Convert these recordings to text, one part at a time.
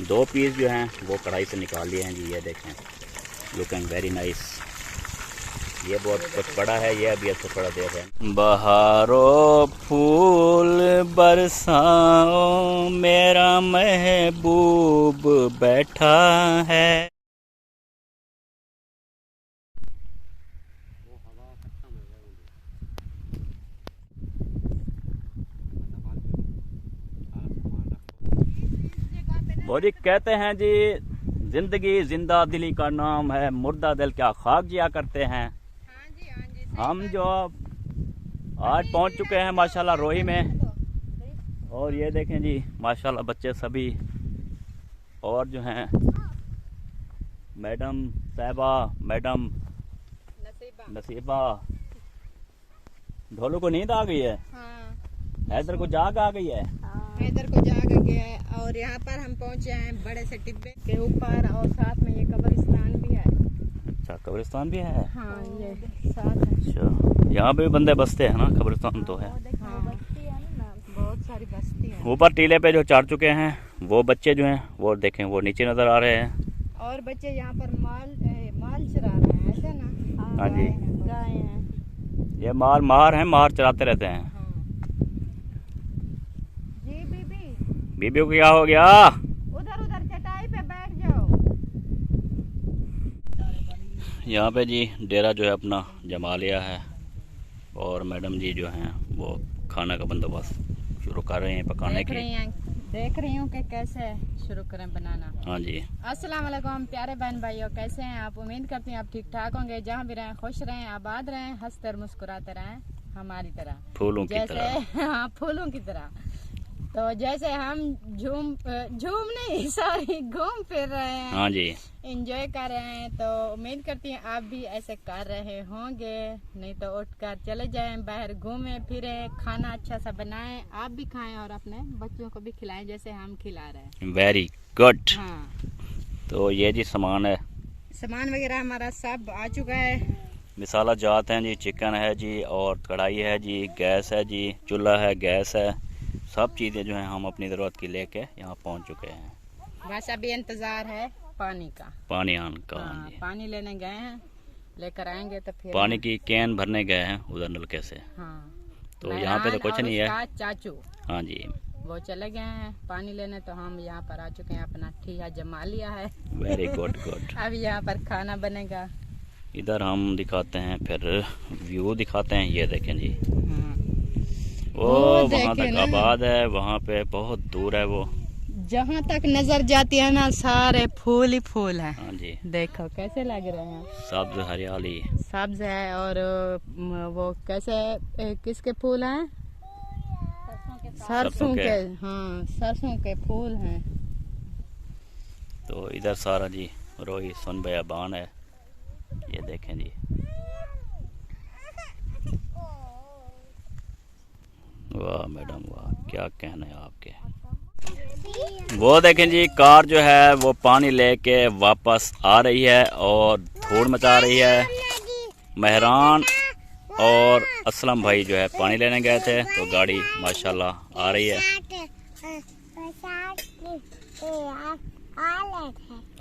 2 piece जो हैं वो कढ़ाई से निकाल लिए हैं जी। ये देखें, लुकिंग वेरी नाइस। ये बहुत कुछ बड़ा है, ये अभी इसको थोड़ा देर है। बहारो फूल बरसाओ, मेरा महबूब बैठा है। वो जी कहते हैं जी, जिंदगी जिंदा दिली का नाम है, मुर्दा दिल क्या खाक जिया करते हैं। हम जो आज पहुंच चुके हैं माशाल्लाह रोही में, और ये देखें जी माशाल्लाह बच्चे सभी, और जो हैं मैडम साहिबा, मैडम नसीबा। ढोलू को नींद आ गई है। हैदर को जाग आ गई है। हैदर को जाग गया है। और यहाँ पर हम पहुँचे हैं बड़े से टिब्बे के ऊपर, और साथ में ये कब्रिस्तान भी है। अच्छा, कब्रिस्तान भी है। हाँ, ये साथ है। अच्छा, यहाँ पे भी बंदे बसते हैं ना, कब्रिस्तान तो है। हाँ, बहुत सारी बस्ती है। ऊपर टीले पे जो चढ़ चुके हैं वो बच्चे जो हैं वो देखें, वो नीचे नजर आ रहे हैं। और बच्चे यहाँ पर माल चरा रहे हैं, ऐसे ना। हाँ जी, गाय हैं। ये मार हैं, मार चराते रहते हैं। हाँ। जी बीबी को क्या हो गया? उधर चटाई पे बैठ जाओ। यहाँ पे जी डेरा जो है अपना जमा लिया है, और मैडम जी जो हैं वो खाना का बंदोबस्त शुरू कर रहे हैं पकाने की। देख रही हूँ कि कैसे शुरू करें बनाना। हाँ जी। अस्सलाम वालेकुम प्यारे बहन भाइयों, कैसे हैं आप? उम्मीद करती हैं आप ठीक ठाक होंगे। जहाँ भी रहें खुश रहें, आबाद रहें, हंसते और मुस्कुराते रहें, हमारी तरह, फूलों की तरह। हाँ, फूलों की तरह। तो जैसे हम घूम फिर रहे हैं। हाँ जी, एंजॉय कर रहे हैं, तो उम्मीद करती हैं आप भी ऐसे कर रहे होंगे। नहीं तो उठकर चले जाएं, बाहर घूमें फिरें, खाना अच्छा सा बनाएं, आप भी खाएं और अपने बच्चों को भी खिलाएं जैसे हम खिला रहे हैं। Very good. हाँ, तो ये जी सामान है, सामान वगैरह हमारा सब आ चुका है। मिसाला जात हैं जी, चिकन है जी, और कढ़ाई है जी, गैस है जी, चूल्हा है, गैस है, सब चीज़ें जो हैं हम अपनी ज़रूरत की लेके यहाँ पहुँच चुके हैं। बस अभी इंतज़ार है पानी का। पानी आने का। हाँ, हाँ जी, पानी लेने गए हैं, लेकर आएंगे तो फिर पानी की कैन भरने गए हैं उधर नलके से। हाँ, तो यहाँ पे तो कुछ नहीं है। चाचू हाँ जी, वो चले गए हैं पानी लेने, तो हम यहाँ पर आ चुके हैं, अपना ठीया जमा लिया है। Very good good. अब यहाँ पर खाना बनेगा। इधर हम दिखाते हैं, फिर व्यू दिखाते हैं। ये देखें जी, वो वहाँ तक आबाद है, वहाँ पे बहुत दूर है वो। जहाँ तक नजर जाती है ना, सारे फूल ही फूल हैं। हाँ जी, देखो कैसे लग रहे हैं, सब्ज हरियाली, सब्ज है। और वो कैसे किसके फूल हैं? सरसों के। हाँ, सरसों के फूल हैं। तो इधर सारा जी रोही सुन बयाबान है। ये देखें जी, वाह मैडम वाह, क्या कहना है आपके। वो देखें जी, कार जो है वो पानी लेके वापस आ रही है और धूल मचा रही है। मेहरान और असलम भाई जो है पानी लेने गए थे, तो गाड़ी माशाल्लाह आ रही है।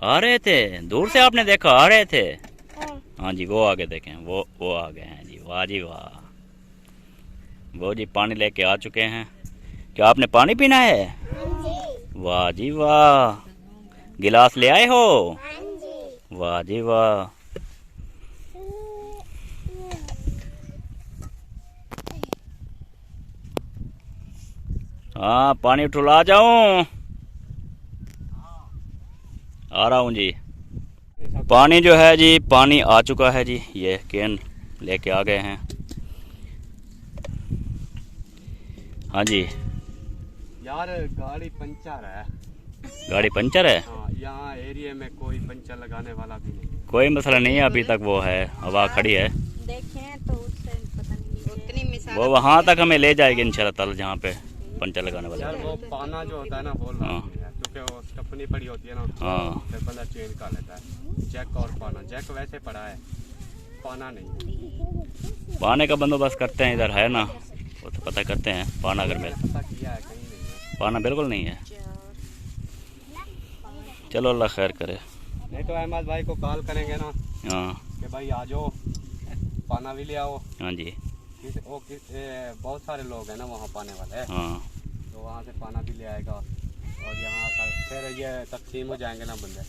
आ रहे थे, दूर से आपने देखा आ रहे थे? हाँ जी, वो आगे देखें, वो आ गए हैं जी। वाह जी वाह, वो जी पानी लेके आ चुके हैं। क्या आपने पानी पीना है? वाह जी वाह, गिलास ले आए हो? वाह जी वाह। हाँ, पानी उठा जाऊं? आ रहा हूँ जी। पानी जो है जी, पानी आ चुका है जी, ये कैन लेके आ गए हैं। हाँ जी। यार गाड़ी पंचर है। गाड़ी पंचर है? हाँ, यहाँ एरिया में कोई पंचर लगाने वाला भी नहीं। कोई मसला नहीं है, अभी तक वो है, हवा खड़ी है। देखें तो उससे पता नहीं उतनी मिसाल वो वहाँ तक हमें ले जाएगी इंशाल्लाह ताला, जहाँ पे पंचर लगाने वाला। यार वो पाना जो होता है ना, बोल रहा हूँ, क्योंकि वो स्टपनी पड़ी होती है ना, हाँ, फिर बंदा चेंज कर लेता है। जैक और पाना, जैक वैसे पड़ा है, पाना नहीं। पाने का बंदोबस्त करते हैं, इधर है ना, वो तो पता करते हैं। पाना अगर मिल, पता किया है, कहीं नहीं है। पाना बिल्कुल नहीं है। चलो अल्लाह खैर करे। नहीं तो अहमद भाई को कॉल करेंगे ना हाँ कि भाई आ जाओ, पाना भी ले आओ। हाँ जी बहुत सारे लोग हैं ना वहाँ पाने वाले, हाँ तो वहाँ से पाना भी ले आएगा और यहाँ आकर फिर ये तकसीम हो जाएंगे ना बंदे,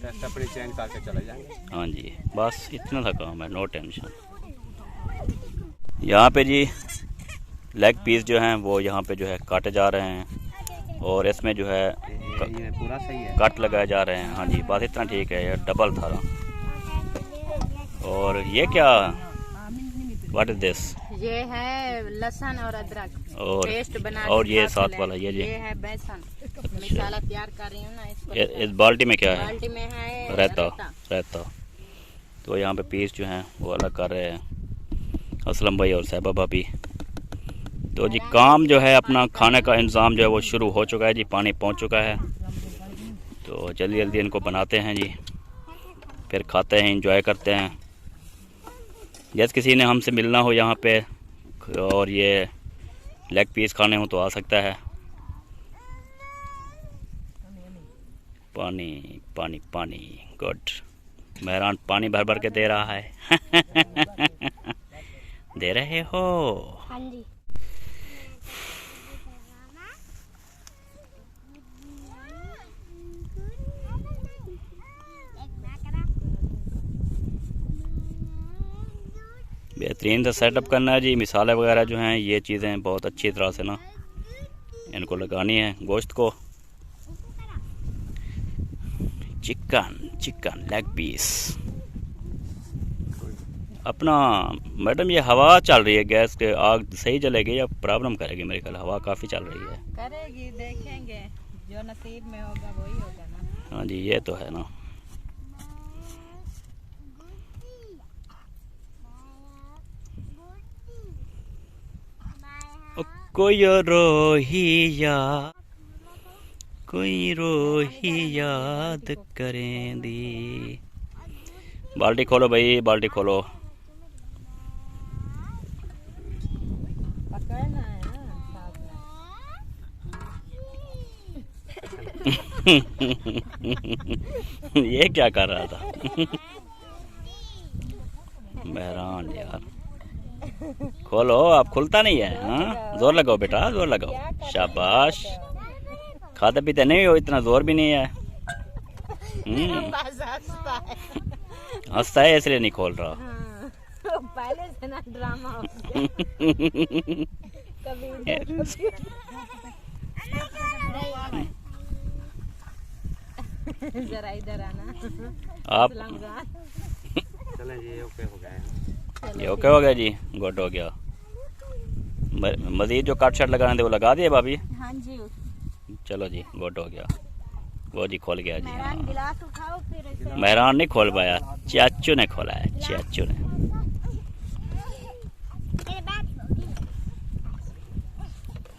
फिर अपनी चेंज करके चले जाएंगे। हाँ जी, बस इतना सा काम है, नो टेंशन। यहाँ पे जी लेग पीस जो हैं वो यहाँ पे जो है काटे जा रहे हैं और इसमें जो है ये पूरा सही है, कट लगाए जा रहे हैं। हाँ जी, बस इतना ठीक है, ये डबल था। और ये क्या, व्हाट इज दिस? ये है लहसुन और अदरक और पेस्ट बना और के ये साथ साथ ले। वाला ये जी, ये है बेसन, मसाला तैयार कर रही हूँ ना इसको। इस बाल्टी में क्या है? बाल्टी में है रहता। तो यहाँ पे पीस जो हैं वो अलग कर रहे हैं असलम भाई और साहिबा भाभी। तो जी काम जो है अपना खाने का इंतज़ाम जो है वो शुरू हो चुका है जी, पानी पहुँच चुका है। तो जल्दी जल्दी इनको बनाते हैं जी, फिर खाते हैं, इंजॉय करते हैं। जैसे किसी ने हमसे मिलना हो यहाँ पे और ये लेग पीस खाने हो तो आ सकता है। पानी पानी पानी, गुड। मेहरान पानी भर भर के दे रहा है। दे रहे हो? हाँ जी। बेहतरीन सा सेटअप करना है जी। मिसाले वगैरह जो हैं ये चीज़ें बहुत अच्छी तरह से ना इनको लगानी है गोश्त को। चिकन लेग पीस अपना। मैडम ये हवा चल रही है गैस के, आग सही जलेगी या प्रॉब्लम करेगी? मेरे ख्याल हवा काफ़ी चल रही है। करेगी, देखेंगे, जो नसीब में होगा वही होगा ना। हाँ जी ये तो है ना। कोई रोही याद करें दी। बाल्टी खोलो भाई, बाल्टी खोलो। पकड़ना है ना साथ में। ये क्या कर रहा था? मेहरान यार, खोलो। आप खुलता नहीं है। हाँ जोर लगाओ बेटा, जोर लगाओ। शाबाश। खाते पीते नहीं हो, इतना जोर भी नहीं है। हंसता है इसलिए नहीं खोल रहा। हाँ, पहले से ना ड्रामा हो कभी जरा इधर आना आप। चलें जी, ये ओके हो गया है। ये ओके हो गया जी, गुड हो गया। मजीद जो कट शट लगाने थे वो लगा दिए भाभी? हाँ जी। चलो जी, गुड हो गया। वो जी खोल गया जी। मेहरान गिलास उठाओ फिर ऐसे। मेहरान नहीं खोल पाया, चाचू ने खोला है, चाचू ने।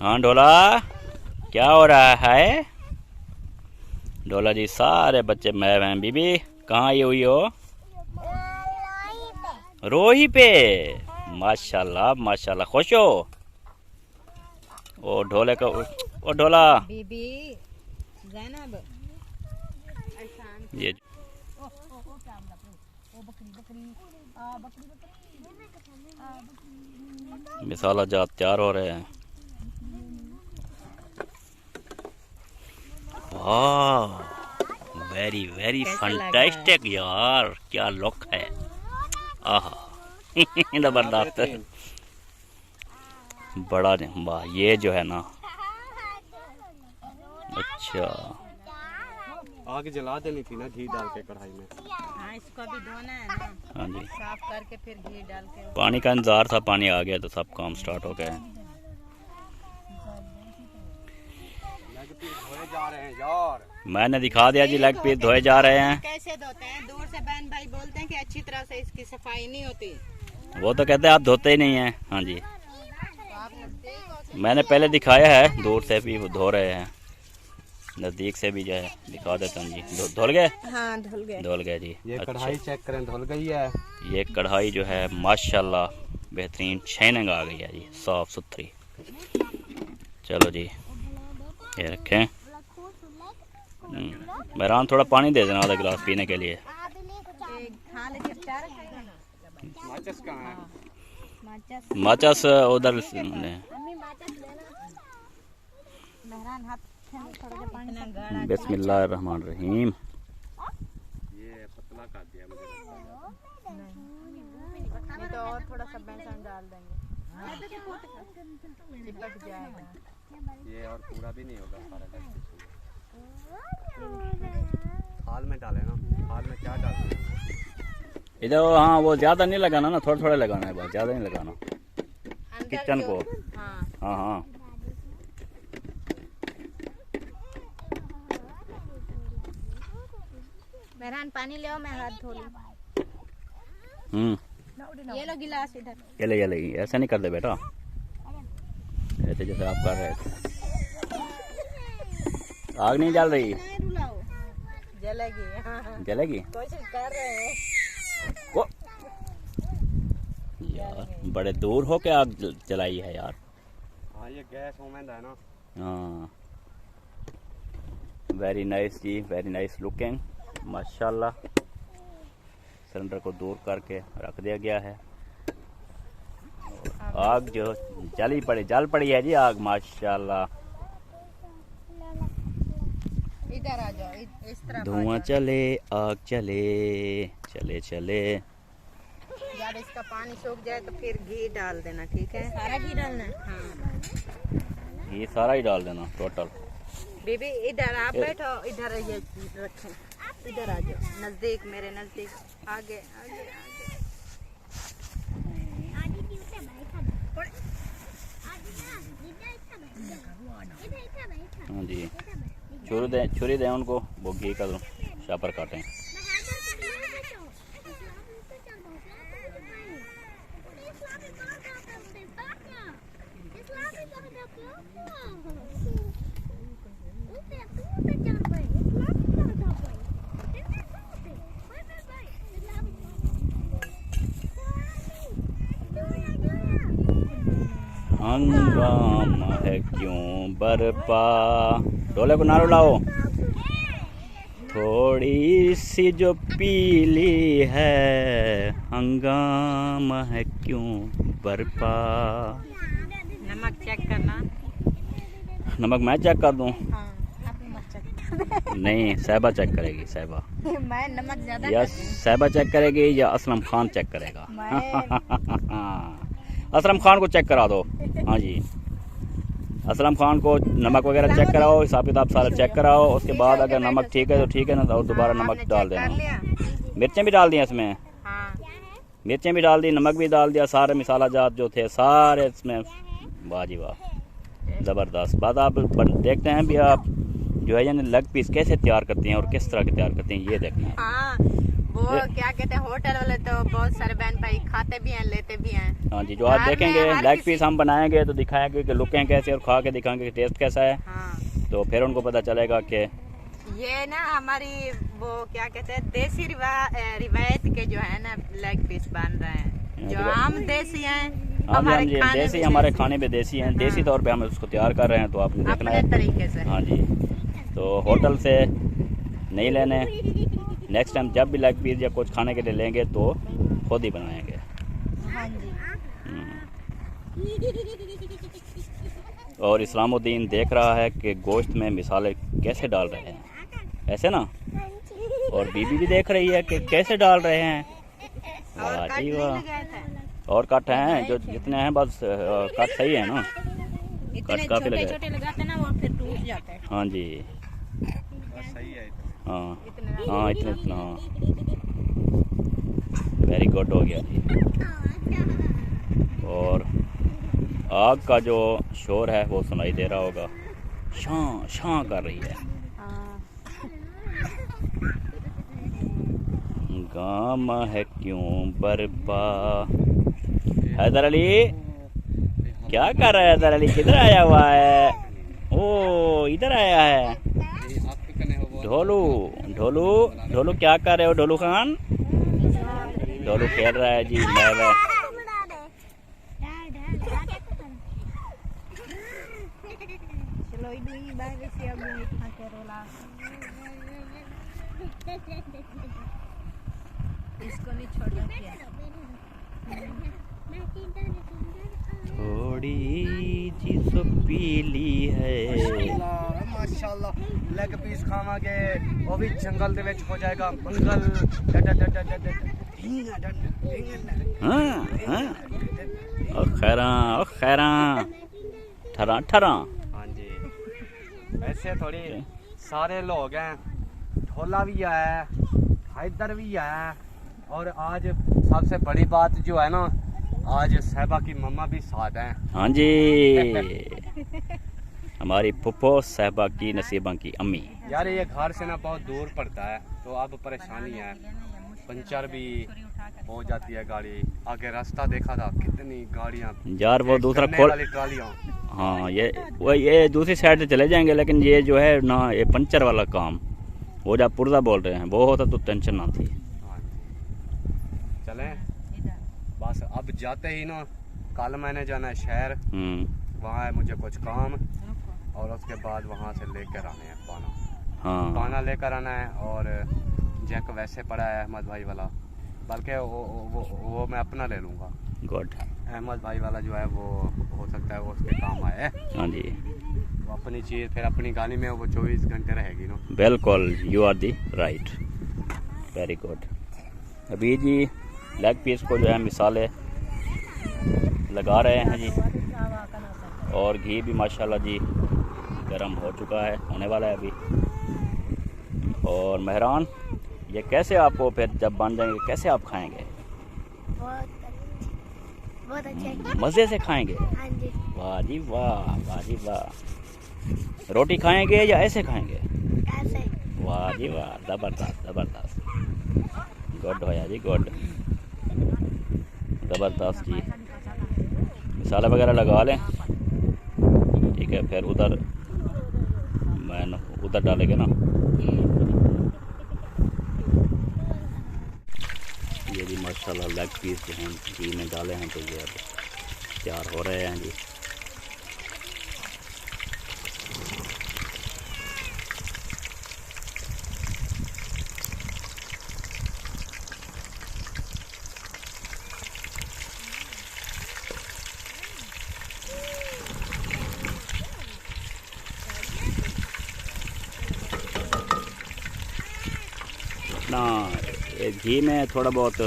हाँ डोला, क्या हो रहा है? डोला जी सारे बच्चे मैं बहन बीबी कहाँ आई हुई हो? रोही पे। माशाल्लाह माशाल्लाह, खुश हो? ओ ढोले का, ओ ढोला बीबी ज़ैनब ये मिसाला जात तैयार हो रहे हैं। वाह, वेरी वेरी फंटास्टिक यार, क्या लुक है। आहा जबरदस्त। बड़ा वाह, ये जो है ना। अच्छा, आग जला देनी थी ना घी डाल के कढ़ाई में। हाँ, इसको भी धोना है ना। हाँ जी, साफ करके फिर घी डाल के। पानी का इंतजार था, पानी आ गया तो सब काम स्टार्ट हो गया। लेग पीस धोए जा रहे हैं यार। मैंने दिखा दिया जी, लेग पीस धोए जा रहे हैं। कैसे धोते हैं? दूर से बहन भाई बोलते हैं कि अच्छी तरह से इसकी सफाई नहीं होती। वो तो कहते हैं आप धोते ही नहीं हैं। हाँ जी, तो आप नजदीक हो। मैंने पहले दिखाया है, दूर से भी वो धो रहे हैं, नज़दीक से भी जो है दिखा देता हूँ जी। धुल गए? हाँ धुल गए। धुल गए जी। ये अच्छा, कढ़ाई चेक करें, धुल गई है। ये कढ़ाई जो है माशाल्लाह बेहतरीन शाइनिंग आ गई है जी, साफ सुथरी। चलो जी, ये रखें मेहरान थोड़ा पानी दे देना आधा गिलास पीने के लिए। खा ले चार माचिस कहाँ है? माचस उधर ले। मेहरान हाथ थोड़ा सा पानी ना गाढ़ा बिस्मिल्लाहिर्रहमानिर्रहीम। ये पतला कर दिया मुझे लगता है। नहीं तो और थोड़ा सा बेसन डाल देंगे, चिपक जाएगा। ये और पूरा भी नहीं होगा सारा थाल में डाले ना। थाल में क्या डालना है? इधर हाँ वो ज़्यादा नहीं लगाना ना, थोड़ा थोड़ा लगाना है, बस ज़्यादा नहीं लगाना किचन को। हाँ हाँ हाँ मेहरान पानी ले आओ, मैं हाथ धो लूं। ये लो गिलास इधर। ये ले ऐसा नहीं कर दे बेटा, ऐसे जैसे आप कर रहे थे। आग नहीं जल रही? जलेगी। जलेगी? कोशिश कर रहे हैं। वो यार बड़े दूर हो के आग जलाई है यार। हाँ ये गैस उम्मीद है ना। हाँ वेरी नाइस जी, वेरी नाइस लुकिंग माशाल्लाह। सिलेंडर को दूर करके रख दिया गया है। आग जो जल पड़ी है जी आग माशाल्लाह। इधर आ जाओ, इस तरफ। धुआं चले आग चले चले चले। जब इसका पानी सूख जाए तो फिर घी डाल देना, ठीक है? सारा घी डालना है? हाँ घी सारा ही डाल देना टोटल। बीबी इधर आप बैठो, इधर ये रखें, इधर आ जाओ नजदीक, मेरे नजदीक। आगे आगे आगे। हाँ जी छुरी दें उनको, वो घी का शापर काटें। हंगामा है क्यों बरपा। डोले को नारो लाओ। थोड़ी सी जो पीली है हंगामा है क्यों बरपा। नमक चेक करना। नमक मैं चेक कर दूं? हाँ आप नमक चेक नहीं साहिबा चेक करेगी। साहिबा मैं नमक ज्यादा या साहिबा चेक करेगी या असलम खान चेक करेगा? असलम खान को चेक करा दो। हाँ जी असलम खान को नमक वगैरह चेक कराओ, हिसाब किताब सारा चेक कराओ। उसके बाद अगर नमक ठीक है तो ठीक है, ना तो दोबारा नमक डाल देना। मिर्चें भी डाल दी इसमें? हाँ मिर्चें भी डाल दी, नमक भी डाल दिया, सारे मसाला जात जो थे सारे इसमें। वाह जी वाह ज़बरदस्त। बात आप देखते हैं भी आप जो है यानी लेग पीस कैसे तैयार करती हैं और किस तरह के तैयार करती हैं, ये देखना है। हाँ वो क्या कहते हैं होटल वाले तो बहुत सारे बहन भाई खाते भी हैं लेते भी हैं। हाँ जी जो आप देखेंगे लेग पीस हम बनाएंगे तो दिखाएंगे कि लुकें कैसे और खा के दिखाएंगे कि टेस्ट कैसा है। हाँ तो फिर उनको पता चलेगा कि ये ना हमारी वो क्या कहते हैं देसी रिवायत के जो है ना लेग पीस बन रहे हैं, जो हम देसी हैं हमारे खाने देसी, हमारे खाने पे देसी हैं। देसी तौर पे हम उसको तैयार कर रहे हैं तो आपने देखना है तरीके से। हाँ जी तो होटल से नहीं लेने, नेक्स्ट टाइम जब भी लेग पीस या कुछ खाने के लिए लेंगे तो खुद ही बनाएंगे। हाँ जी और इस्लामुद्दीन देख रहा है कि गोश्त में मिसाले कैसे डाल रहे हैं, ऐसे ना। और बीबी भी देख रही है कि कैसे डाल रहे हैं। वाह जी वाह। और कट हैं जो जितने हैं बस कट सही है ना, कट काफी लगे छोटे लगाते ना वो फिर टूट जाते हैं। हाँ जी सही है। हाँ हाँ इतना हाँ वेरी गुड हो गया जी। और आग का जो शोर है वो सुनाई दे रहा होगा, शां शां कर रही है। गाम है क्यों बरपा। हैदर अली क्या कर रहा है? हैदर अली किधर आया हुआ है? ओ इधर आया है। ढोलू ढोलू ढोलू क्या कर रहे हो ढोलू खान? ढोलू खेल रहा है जी। चलो कोई नहीं बाहर से अब नहीं खा के रोला इसको नहीं छोड़ना क्या थोड़ी जी सो पीली है माशाल्लाह लेग पीस खावांगे वो भी जंगल दे विच हो जाएगा मंगल हाँ हाँ ओ खैरा ठरा ठरा। हाँ जी वैसे थोड़ी सारे लोग हैं ढोला भी है हैदर भी है और आज सबसे बड़ी बात जो है ना आज साहिबा की मम्मा भी साथ हैं। हाँ जी हमारी पुप्पो साहिबा की नसीबा की अम्मी। यार ये घर से ना बहुत दूर पड़ता है तो अब परेशानी है पंचर भी हो जाती है गाड़ी आगे रास्ता देखा था कितनी गाड़ियाँ यार वो दूसरा खोल वाली ट्रालियाँ। हाँ ये दूसरी साइड से चले जाएंगे लेकिन ये जो है ना ये पंचर वाला काम वो जब पुर्जा बोल रहे हैं वो होता तो टेंशन ना थी। हाँ चलें बस अब जाते ही ना कल मैंने जाना है शहर वहाँ है मुझे कुछ काम और उसके बाद वहाँ से लेकर आने हैं पाना। हाँ पाना लेकर आना है और जैक वैसे पड़ा है अहमद भाई वाला बल्कि वो मैं अपना ले लूँगा। गुड। अहमद भाई वाला जो है वो हो सकता है वो उसके काम आए। हाँ जी वो अपनी चीज़ फिर अपनी गाड़ी में वो 24 घंटे रहेगी ना। बिल्कुल you are the right very good. अभी जी लेग पीस को जो है मिसाले लगा रहे हैं जी और घी भी माशाल्लाह जी गर्म हो चुका है होने वाला है अभी। और मेहरान ये कैसे आपको फिर जब बन जाएंगे कैसे आप खाएंगे? बहुत अच्छा मज़े से खाएंगे? हाँ जी वाह जी वाह रोटी खाएंगे या ऐसे खाएंगे? ऐसे वाह जी वाह ज़बरदस्त गुड होया जी गुड ज़बरदस्त जी। मसाला वगैरह लगा लें ठीक है फिर उधर डालेंगे ना। ये जी माशाल्लाह लेग पीस जो हैं घी में डाले हैं तो ये अब तैयार हो रहे हैं जी। ना घी में थोड़ा बहुत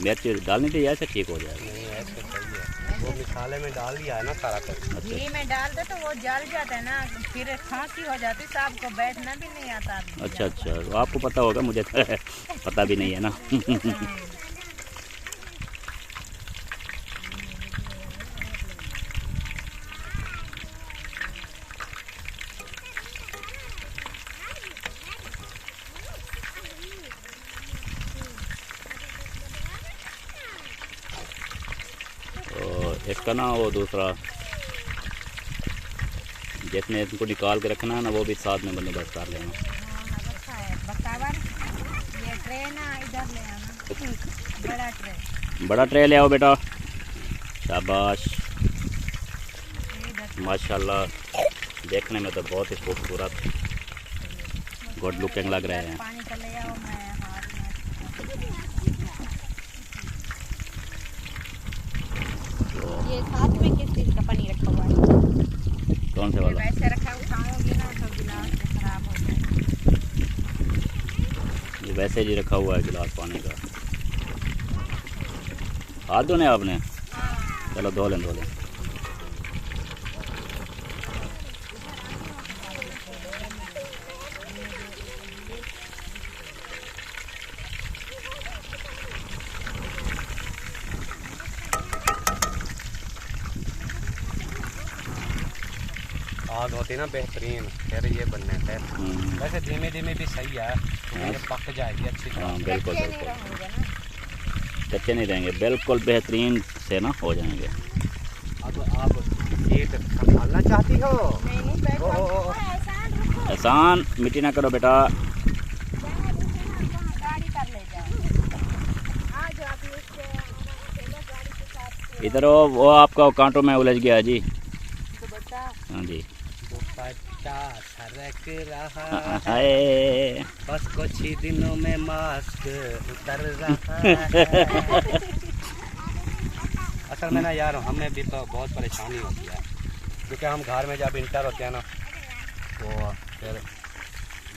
मिर्च डालनी चाहिए ऐसे ठीक हो जाएगा। नहीं ऐसे सही है वो मिसाले में डाल दिया है ना सारा कुछ। घी में डाल दो तो वो जल जाता है ना फिर खांसी हो जाती है सांप को बैठना भी नहीं आता। अच्छा तो आपको पता होगा मुझे तो पता भी नहीं है ना। इसका ना वो दूसरा जिसमें इनको निकाल के रखना है ना वो भी साथ में बंदोबस्त कर लेना। ये ट्रे ना इधर ले आना बड़ा ट्रे ले आओ बेटा शाबाश माशाल्लाह देखने में तो बहुत ही खूबसूरत गुड लुकिंग लग रहे हैं। पानी का ले आओ मैं हाथ में। ये साथ में किस चीज़ का पानी रखा हुआ है? कौन से वाला? वैसे रखा उठाओगे ना तो गिलास खराब हो जाएगा। ये वैसे जी रखा हुआ है गिलास पानी का। हाथ धोने आपने? चलो धो लें। आग होती ना बेहतरीन फिर ये बनने फिर वैसे धीमे धीमे भी सही है तो ये पक जाएगी अच्छी तरह। हाँ बिल्कुल कच्चे नहीं रहेंगे बिल्कुल बेहतरीन से ना हो जाएंगे। अब आप ये संभालना चाहती हो? एहसान मिट्टी ना करो बेटा। इधर वो आपका कांटों में उलझ गया जी। हाँ जी सा सरक रहा है, हाय बस कुछ ही दिनों में मास्क उतर रहा है। असल में ना यार हमें भी तो बहुत परेशानी होती है, क्योंकि हम घर में जब इंटर होते हैं ना तो फिर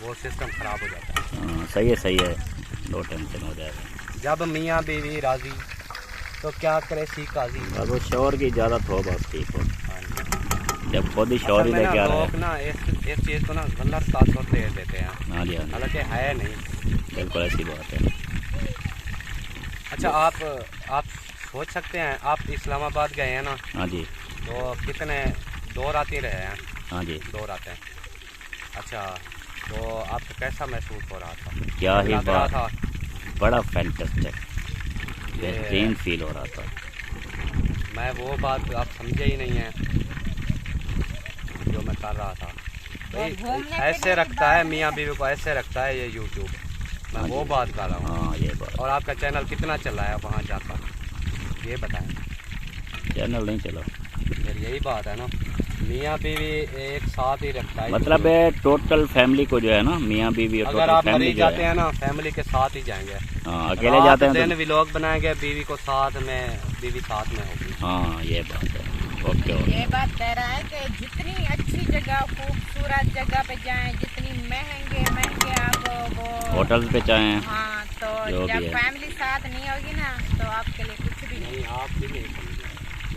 वो सिस्टम ख़राब हो जाता है। हाँ, सही है, नो टेंशन हो जाएगा। जब मियाँ बीवी राजी तो क्या करे सी काजी। बस वो शोर की इजाज़त हो, बस ठीक हो। हाँ जी। जब खुद ही शोर ही असल में लेके आ ना रहा लोग है। ना इस चीज़ को ना गलत तासुर दे देते हैं, हाँ जी, हाँ जी, हालांकि है नहीं। बिल्कुल ऐसी बात है। अच्छा आप सोच सकते हैं, आप इस्लामाबाद गए हैं ना, हाँ जी, तो कितने 2 रातें रहे हैं? हाँ जी, 2 रातें। अच्छा, तो आपको कैसा महसूस हो रहा था? क्या ही लग रहा बात, था बड़ा फैंटास्टिक, ये बेहतरीन फील हो रहा था। मैं वो बात आप समझे ही नहीं है जो मैं कर रहा था। भाई ऐसे रखता है मियाँ बीवी को, ऐसे रखता है ये यूट्यूब। मैं हाँ वो जी। बात कर रहा हूँ। हाँ ये बात, और आपका चैनल कितना चला है वहाँ जाकर, ये बताएं। चैनल नहीं चला, फिर यही बात है ना, मियाँ बीवी एक साथ ही रखता है मतलब YouTube। टोटल फैमिली को जो है ना, मियाँ बीवी और अगर टोटल आप फैमिली मरीज जो जाते है, हैं ना, फैमिली के साथ ही जाएंगे। हाँ अकेले जाते हैं दिन तो, व्लॉग बनाएंगे, बीवी को साथ में, बीवी साथ में होगी। हाँ ये बात है। ओके ओके, ये बात कह रहा है कि जितनी अच्छी जगह, खूबसूरत जगह पे जाएं, जितनी महंगे आप वो होटल पे चाहें, हाँ, तो जो भी जब है। फैमिली साथ नहीं होगी ना तो आपके लिए कुछ भी नहीं। नहीं, आप भी नहीं समझे,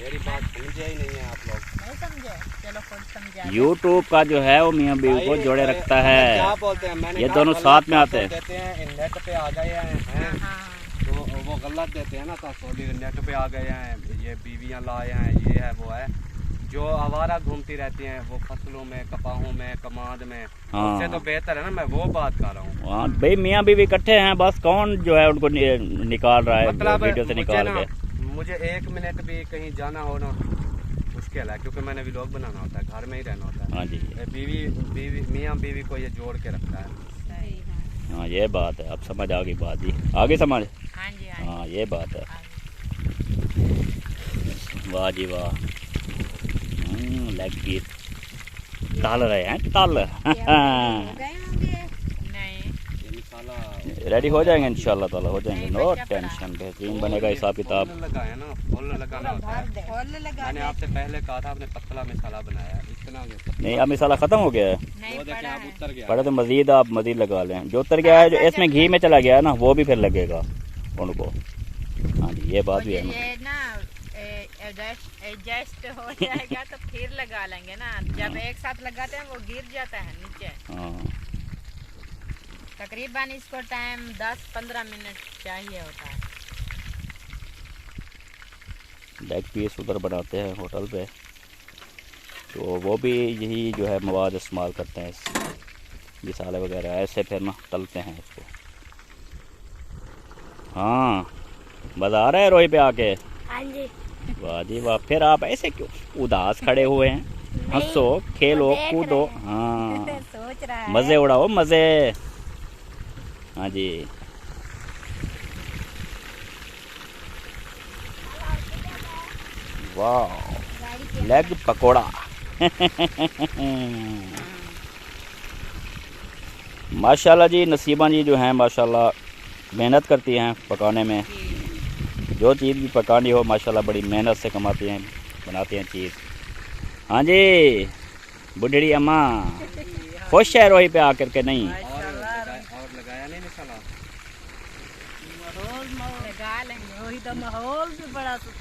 मेरी बात समझे ही नहीं है आप लोग। नहीं समझे, चलो खुद समझा। यूट्यूब का जो है वो मियाँ बीवी को भाई, जोड़े रखता क्या है। बोलते हैं, मैंने ये कहा दोनों गलत साथ में आते तासुर हैं। देते हैं, नेट पे आ गए हैं, हाँ, तो वो गलत देते हैं ना तासुर, नेट पे आ गए हैं, ये बीवियां लाए हैं, ये है वो है। जो आवारा घूमती रहती हैं वो फसलों में, कपाहों में, कमाद में, हाँ। उससे तो बेहतर है ना। मैं वो बात कर रहा हूँ। हाँ भाई, मियाँ बीवी इकट्ठे हैं, बस कौन जो है उनको निकाल रहा है मतलब वीडियो से निकाल के। मुझे 1 मिनट भी कहीं जाना हो ना मुश्किल है, क्योंकि मैंने व्लॉग बनाना होता है, घर में ही रहना होता है। हाँ जी, मियाँ बीवी को ये जोड़ के रखता है। सही है। हाँ ये बात है, अब समझ आ गई बात जी, आगे समझ। हाँ जी, हाँ हाँ ये बात है, जी। वाह जी वाह। लेग पीस तल रहे हैं, तल नहीं, ये मसाला रेडी हो जाएंगे इंशाल्लाह ताला, हो जाएंगे, नो टेंशन, बेहतरीन बनेगा हिसाब किताब। फुल लगाया ना, फुल लगाना होता है। फुल लगा मैंने दे। आपसे पहले कहा था आपने पतला मसाला बनाया, इतना नहीं अब मसाला ख़त्म हो गया है, नहीं वो देखें पड़ा आप है। उतर गया। पड़े तो मजीद आप मजीद लगा लें, जो उतर गया है, जो इसमें घी में चला गया है ना वो भी फिर लगेगा उनको। हाँ जी ये बात भी है ना। ये ना एडजस्ट हो जाएगा तो फिर लगा लेंगे ना, जब एक साथ लगाते हैं वो गिर जाता है नीचे। हाँ तकरीबन इसको टाइम 10-15 मिनट चाहिए होता है। लेग पीस उधर बनाते हैं होटल पे, तो वो भी यही जो है मवाद इस्तेमाल करते हैं, मसाले वगैरह ऐसे फिर ना तलते हैं उसको। हाँ मज़ा आ रहा है रोही पे आके। हाँ जी। वाह जी वाह, फिर आप ऐसे क्यों उदास खड़े हुए हैं? हंसो, खेलो, वो देख कूदो, रहे हाँ सोच रहा है। मज़े उड़ाओ मज़े। हाँ जी वाह, लेग पकोड़ा माशाल्लाह जी, नसीबा जी जो हैं माशाल्लाह मेहनत करती हैं पकाने में, जो चीज़ भी पकानी हो माशाल्लाह बड़ी मेहनत से कमाती हैं, बनाती हैं चीज़। हाँ जी बुढ़ड़ी अम्मा खुश है रोही पे आकर के? नहीं और लगाया नहीं मसाला। लगा लेंगे। वही तो माहौल भी बड़ा वो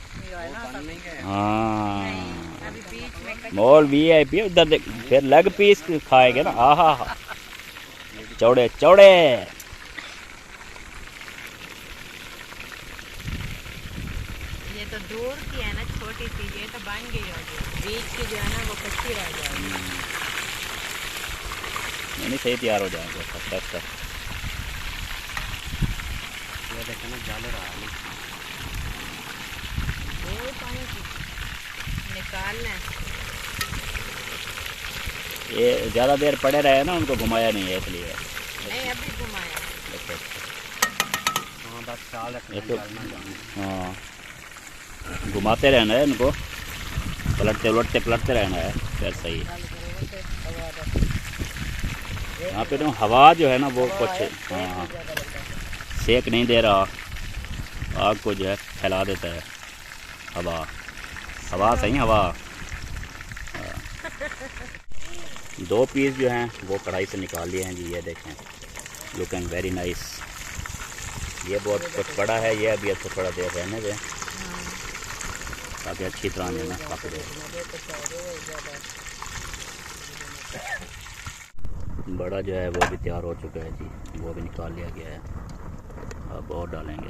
बन नहीं गया। हाँ अभी बीच में मॉल VIP उधर फिर लेग पीस खाएंगे ना, आहा हा चौड़े चौड़े। ये तो दूर की है ना, छोटी सी, ये तो बन गई होगी, बीच की जो है ना वो कच्ची रह जाएगी। नहीं सही तैयार हो जाएंगे सब। ये देखें ना जल रहा है। वो पानी निकालना है। ये ज़्यादा देर पड़े रहे ना, उनको घुमाया नहीं है इसलिए। नहीं अभी घुमाया। हाँ बस ख्याल रखना, ये तो- जलना जाना। हाँ घुमाते रहना है इनको, पलटते पलटते रहना है, फिर सही है। यहाँ पे तो हवा जो है ना वो कुछ हाँ सेक नहीं दे रहा, आग को जो है फैला देता है। हवा हवा सही हवा। 2 पीस जो हैं वो कढ़ाई से निकाल लिए हैं जी, ये देखें, लुकिंग वेरी नाइस। ये बहुत कुछ बड़ा है, ये अभी इसको थोड़ा देर रहने दें ताकि अच्छी तरह जो है ना पक जाए। बड़ा जो है वो भी तैयार हो चुका है जी, वो भी निकाल लिया गया है। अब और डालेंगे।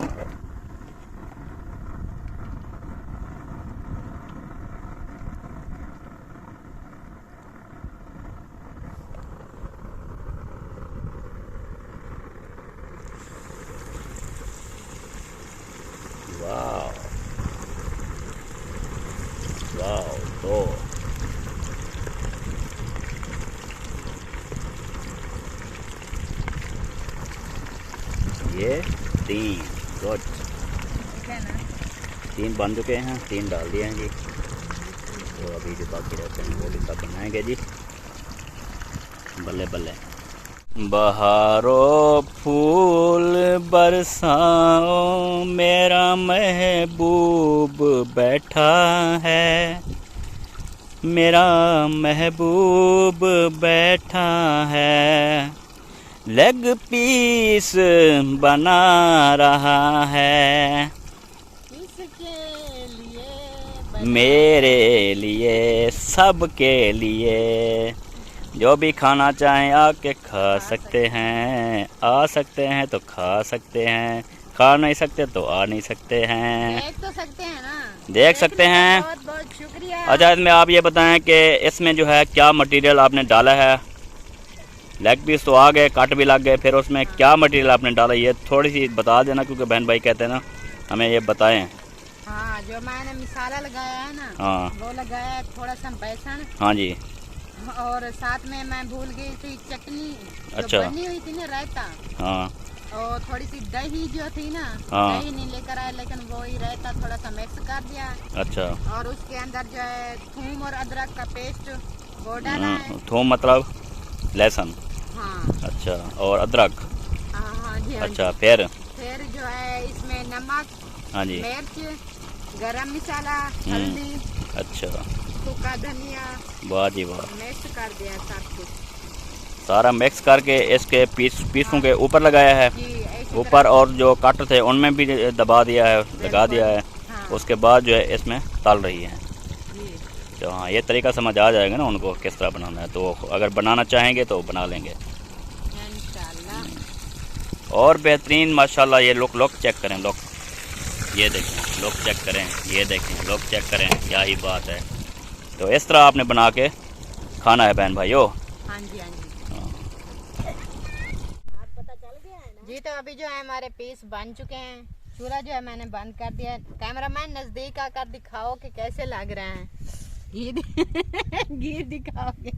वाह वाह, तो ये 3 गुड, 3 बन चुके हैं, 3 डाल दिए हैं जी। तो अभी जो बाकी रहते हैं वो भी सब बनाएंगे जी। बल्ले बल्ले। बहारो फूल बरसाओ, मेरा महबूब बैठा है, मेरा महबूब बैठा है, लेग पीस बना रहा है किसके लिए? मेरे लिए, सबके लिए। जो भी खाना चाहें आके खा सकते हैं, आ सकते हैं तो खा सकते हैं, खा नहीं सकते तो आ नहीं सकते हैं। देख तो सकते हैं ना, देख सकते हैं। बहुत बहुत शुक्रिया। अच्छा, इसमें आप ये बताएं कि इसमें जो है क्या मटेरियल आपने डाला है। लेग पीस तो आ गए, कट भी लग गए, फिर उसमें क्या मटेरियल आपने डाला ये थोड़ी सी बता देना, क्योंकि बहन भाई कहते हैं ना हमें ये बताएं। हाँ, जो मैंने मसाला लगाया है ना, हाँ वो लगाया है थोड़ा सा बेसन, हाँ जी। और साथ में मैं भूल गई थी चटनी अच्छा। जो बनी हुई थी ना, रायता, हाँ और थोड़ी सी दही जो थी ना, हाँ। दही नहीं लेकर आए, लेकिन वो ही रायता थोड़ा सा मिक्स कर दिया, अच्छा। और उसके अंदर जो है थूम और अदरक का पेस्ट वो डाला है। थूम मतलब लहसुन। हाँ अच्छा, और अदरक। हाँ हाँ जी, हाँ अच्छा, जी। फिर फिर जो है इसमें नमक, हाँ जी। मिर्च, गरम मसाला, हल्दी, अच्छा, सूखा धनिया, वाह जी वाह। मिक्स कर दिया सब कुछ सारा मिक्स करके इसके पीसों के ऊपर लगाया है, जी, ऐसी ऊपर, तरह। और जो कट थे उनमें भी दबा दिया है, लगा दिया है। हाँ, उसके बाद जो है इसमें तल रही है। जी। तो हाँ, ये तरीका समझ आ जाएगा ना उनको किस तरह बनाना है, तो अगर बनाना चाहेंगे तो बना लेंगे इंशाल्लाह। और बेहतरीन माशाल्लाह। ये लोग चेक करें, लोग ये देखें, लोग चेक करें, ये देखें, लोग चेक करें, क्या ही बात है। तो इस तरह आपने बना के खाना है बहन भाइयों। हाँ जी, हाँ जी। जी, तो अभी जो है हमारे पीस बन चुके हैं। चूल्हा जो है मैंने बंद कर दिया है। कैमरामैन नजदीक आकर दिखाओ कि कैसे लग रहे हैं। घी दिखाओगे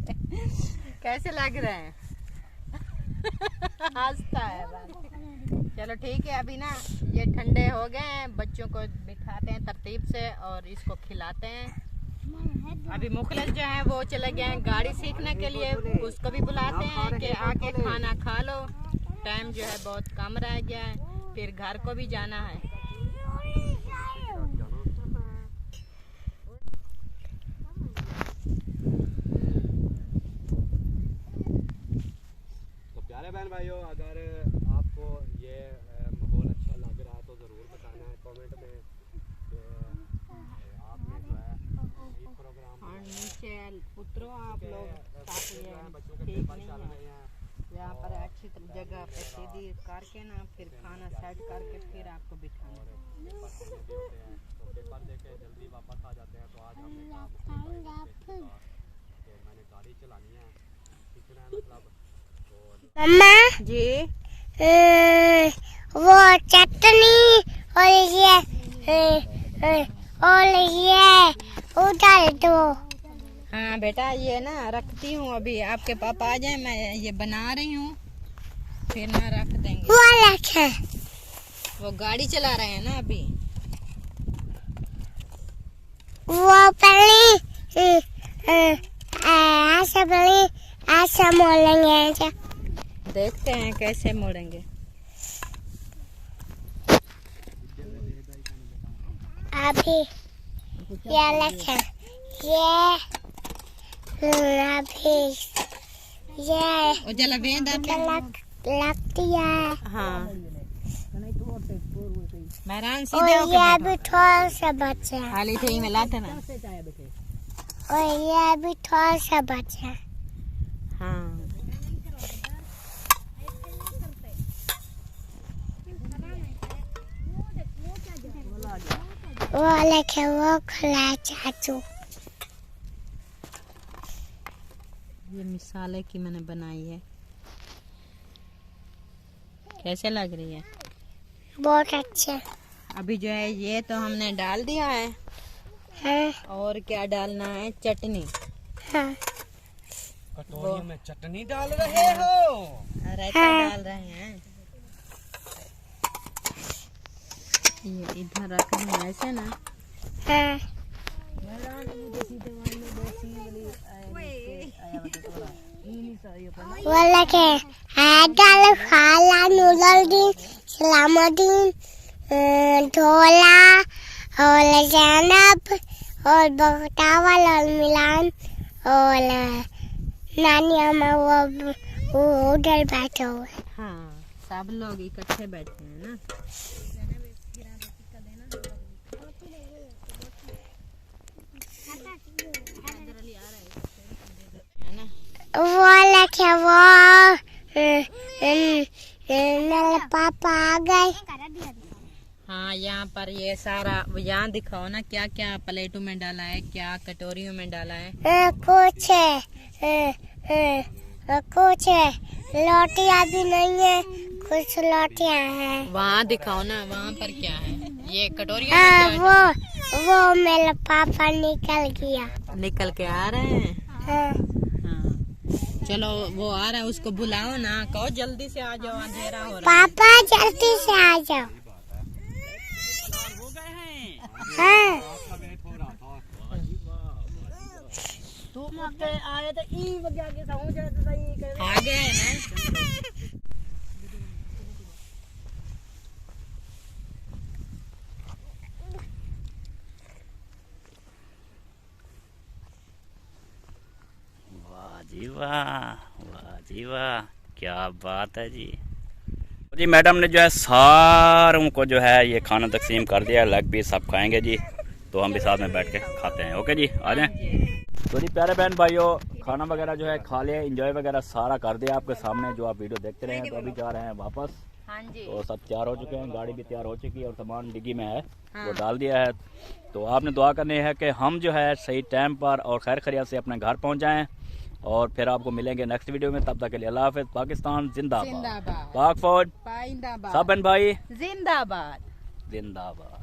कैसे लग रहे हैं। हंसता है बस। चलो ठीक है, अभी ना ये ठंडे हो गए हैं, बच्चों को बिठाते हैं तरतीब से और इसको खिलाते हैं। अभी मुखलिस जो है वो चले गए हैं गाड़ी सीखने के लिए, उसको भी बुलाते हैं कि आके खाना खा लो। टाइम जो है बहुत कम रह गया है, फिर घर को भी जाना है। तो प्यारे बहन भाइयों, अगर आपको ये माहौल अच्छा लग रहा है तो ज़रूर बताना है कमेंट में कि आपने जो है ये प्रोग्राम और नीचे उतरो आप लोग, ताकि ये बच्चों के ठीक पेपर नहीं चल है। रहे हैं। यहाँ पर अच्छी जगह पे सीधी करके ना, फिर खाना सेट करके फिर आपको बिठाना है। पेपर होने भी होते हैं, तो पेपर दे के जल्दी वापस आ जाते हैं। तो आज हमने कहा कि मैंने गाड़ी चलानी है, सीखना है मतलब। तो मम्मा जी, वो चटनी और ये उधर दो। हाँ बेटा, ये ना रखती हूँ, अभी आपके पापा आ जाए, मैं ये बना रही हूँ, फिर ना रख देंगे। वो रखे, वो गाड़ी चला रहे हैं ना अभी। वो पहले ऐसे पहले कैसे मोड़ेंगे? देखते हैं कैसे मोड़ेंगे। अभी ये लिखे अभी ये जला बेंद लगती है। हाँ मेहरान और सीधे होके ये बैठो। भी थोड़ा सा बचा है। खाली थे में लाते ना। और ये भी थोड़ा सा बचा है। हाँ वो लिखे वो खुला चाचू। ये मिसाले की मैंने बनाई है। कैसे लग रही है? बहुत अच्छा। अभी जो है ये तो हमने डाल दिया है। हाँ और क्या डालना है? चटनी। हाँ कटोरी में चटनी डाल रहे हो? रायता डाल रहे हैं। ये इधर रखेंगे ऐसे ना। हाँ वो लिखे हैदर खाला नूरुद्दीन सलामुद्दीन ढोला और जैनब और बगतावल और मिलान और नानी अम्मा वो उधर बैठे हुए। हाँ सब लोग इकट्ठे बैठे हैं ना। वो लिखे वो मेरे पापा आ गए। हाँ यहाँ पर ये सारा यहाँ दिखाओ ना क्या क्या प्लेटों में डाला है, क्या कटोरियों में डाला है। कुछ कुछ रोटियां भी नहीं है, कुछ रोटियां हैं। वहाँ दिखाओ ना, वहाँ पर क्या है? ये कटोरियों हाँ में क्या है? वो मेरा पापा निकल गया। निकल के आ रहे हैं। हाँ हाँ चलो वो आ रहा है, उसको बुलाओ ना, कहो जल्दी से आ जाओ, अंधेरा हो रहा है। पापा जल्दी से आ जाओ। हाँ तुम आए तो आ गए ना। वाह जी वाह, क्या बात है जी। जी मैडम ने जो है सारों को जो है ये खाना तकसीम कर दिया, लेग पीस सब खाएंगे जी, तो हम भी साथ में बैठ के खाते हैं। ओके जी आ जाएं। तो जी प्यारे बहन भाइयों, खाना वगैरह जो है खा लिया, एंजॉय वगैरह सारा कर दिया आपके सामने, जो आप वीडियो देखते रहे हैं। तो अभी जा रहे हैं वापस। हाँ जी। तो सब तैयार हो चुके हैं, गाड़ी भी तैयार हो चुकी है और सामान डिग्गी में है, वो डाल दिया है। तो आपने दुआ करनी है कि हम जो है सही टाइम पर और खैर खैरियत से अपने घर पहुंच जाएं, और फिर आपको मिलेंगे नेक्स्ट वीडियो में। तब तक के लिए अल्लाह हाफिज़। पाकिस्तान जिंदाबाद, जिंदाबाद, पाक फौज, जिंदाबाद, सब बहन भाई जिंदाबाद। जिंदाबाद।